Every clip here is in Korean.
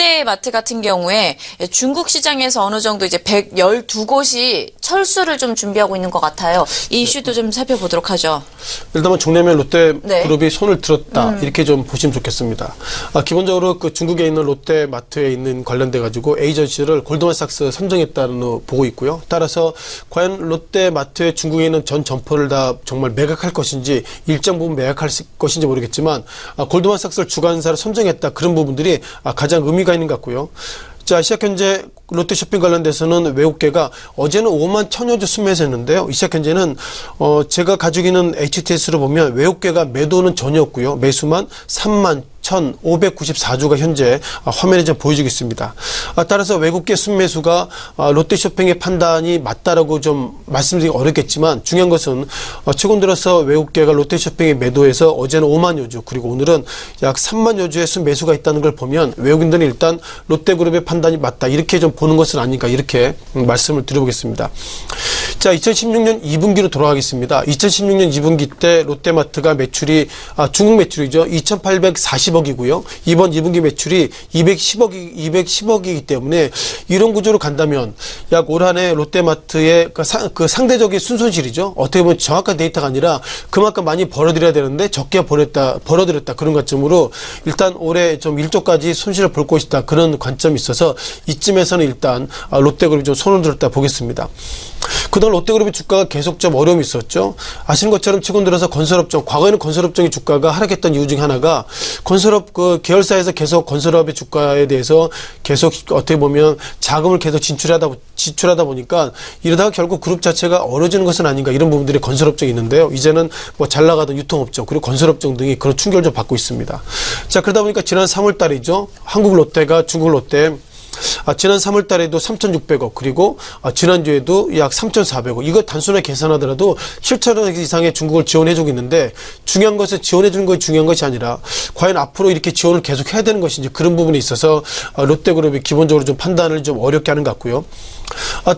롯데마트 같은 경우에 중국 시장에서 어느 정도 이제 112곳이 철수를 좀 준비하고 있는 것 같아요. 이 이슈도 좀 살펴보도록 하죠. 일단은 중매면 롯데그룹이 네. 손을 들었다 이렇게 좀 보시면 좋겠습니다. 기본적으로 그 중국에 있는 롯데마트에 있는 관련돼 가지고 에이전시를 골드만삭스 선정했다는 보고 있고요. 따라서 과연 롯데마트의 중국에 있는 전 점포를 다 정말 매각할 것인지 일정 부분 매각할 것인지 모르겠지만 골드만삭스를 주관사로 선정했다 그런 부분들이 가장 의미가 있는 것 같고요. 자, 시작 현재 롯데쇼핑 관련돼서는 외국계가 어제는 5만 1,000여 주 순매수했는데요. 이 시작 현재는 제가 가지고 있는 HTS로 보면 외국계가 매도는 전혀 없고요. 매수만 3만 1,594주가 현재 화면에 좀 보여지고 있습니다. 따라서 외국계 순매수가 롯데쇼핑의 판단이 맞다라고 좀 말씀드리기 어렵겠지만 중요한 것은 최근 들어서 외국계가 롯데쇼핑의 매도에서 어제는 5만여 주 그리고 오늘은 약 3만여 주의 순매수가 있다는 걸 보면 외국인들은 일단 롯데그룹의 판단이 맞다 이렇게 좀 보는 것은 아닌가 이렇게 말씀을 드려보겠습니다. 자, 2016년 2분기로 돌아가겠습니다. 2016년 2분기 때 롯데마트가 매출이 중국 매출이죠. 2,840억이고요. 이번 2분기 매출이 210억이기 때문에 이런 구조로 간다면 약 올 한 해 롯데마트의 그 상대적인 순손실이죠. 어떻게 보면 정확한 데이터가 아니라 그만큼 많이 벌어들여야 되는데 적게 벌어들였다 그런 관점으로 일단 올해 좀 1조까지 손실을 볼 것이다 그런 관점이 있어서 이쯤에서는 일단 롯데그룹이 좀 손을 들었다 보겠습니다. 그동안 롯데그룹의 주가가 계속 좀 어려움이 있었죠. 아시는 것처럼 최근 들어서 건설업종, 과거에는 건설업종의 주가가 하락했던 이유 중 하나가 건설업 그 계열사에서 계속 건설업의 주가에 대해서 계속 어떻게 보면 자금을 계속 지출하다 보니까 이러다가 결국 그룹 자체가 어려지는 것은 아닌가 이런 부분들이 건설업종이 있는데요. 이제는 뭐 잘 나가던 유통업종 그리고 건설업종 등이 그런 충격을 좀 받고 있습니다. 자, 그러다 보니까 지난 3월 달이죠. 한국 롯데가 중국 롯데 지난 3월 달에도 3,600억 그리고 지난주에도 약 3,400억 이거 단순하게 계산하더라도 7천억 이상의 중국을 지원해주고 있는데 중요한 것은 지원해주는 것이 중요한 것이 아니라 과연 앞으로 이렇게 지원을 계속 해야 되는 것인지 그런 부분에 있어서 롯데그룹이 기본적으로 좀 판단을 좀 어렵게 하는 것 같고요.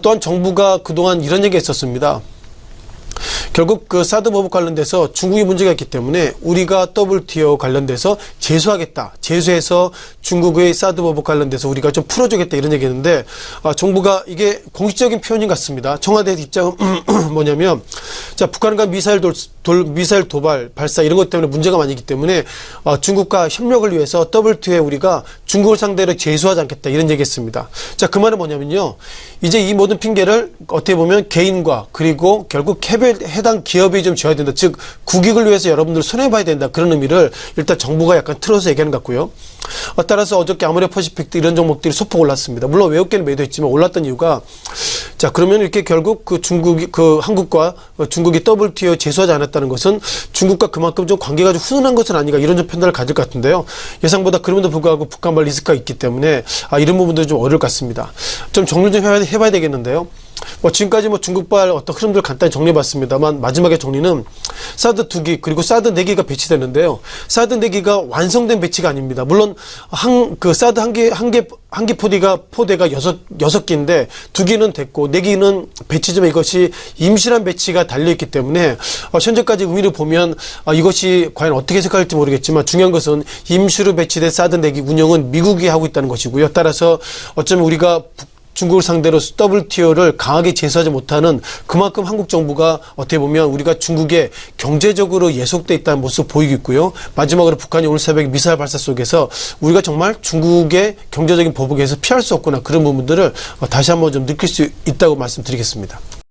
또한 정부가 그동안 이런 얘기가 있었습니다. 결국 그 사드 보복 관련돼서 중국이 문제가 있기 때문에 우리가 WTO 관련돼서 제소하겠다. 제소해서 중국의 사드 보복 관련돼서 우리가 좀 풀어주겠다 이런 얘기했는데 정부가 이게 공식적인 표현인 것 같습니다. 청와대의 입장은 뭐냐면 자, 북한과 미사일 도발, 발사 이런 것 때문에 문제가 많이 있기 때문에 중국과 협력을 위해서 WTO에 우리가 중국을 상대로 제소하지 않겠다 이런 얘기했습니다. 자, 그 말은 뭐냐면요. 이제 이 모든 핑계를 어떻게 보면 개인과 그리고 결국 해당 기업이 좀 져야 된다. 즉 국익을 위해서 여러분들 손해봐야 된다. 그런 의미를 일단 정부가 약간 틀어서 얘기하는 것 같고요. 따라서 어저께 아모레퍼시픽도 이런 종목들이 소폭 올랐습니다. 물론 외국계는 매도했지만 올랐던 이유가 자, 그러면 이렇게 결국 한국과 중국이 WTO 제소하지 않았다는 것은 중국과 그만큼 좀 관계가 좀 훈훈한 것은 아닌가 이런 좀 판단을 가질 것 같은데요. 예상보다 그럼에도 불구하고 북한발 리스크가 있기 때문에 이런 부분들이 좀 어려울 것 같습니다. 좀 정리 좀 해봐야 되겠는데요. 지금까지 중국발 어떤 흐름들 간단히 정리해봤습니다만 마지막에 정리는 사드 2기 그리고 사드 4기가 배치되는데요. 사드 4기가 완성된 배치가 아닙니다. 물론 사드 한 개 포대가 6개인데 2기는 됐고 4기는 배치지만 이것이 임실한 배치가 달려있기 때문에 현재까지 의미를 보면 이것이 과연 어떻게 해석할지 모르겠지만 중요한 것은 임시로 배치된 사드 4기 운영은 미국이 하고 있다는 것이고요. 따라서 어쩌면 우리가 중국을 상대로 WTO를 강하게 제소하지 못하는 그만큼 한국 정부가 어떻게 보면 우리가 중국에 경제적으로 예속돼 있다는 모습을 보이고 있고요. 마지막으로 북한이 오늘 새벽에 미사일 발사 속에서 우리가 정말 중국의 경제적인 보복에서 피할 수 없구나 그런 부분들을 다시 한번 좀 느낄 수 있다고 말씀드리겠습니다.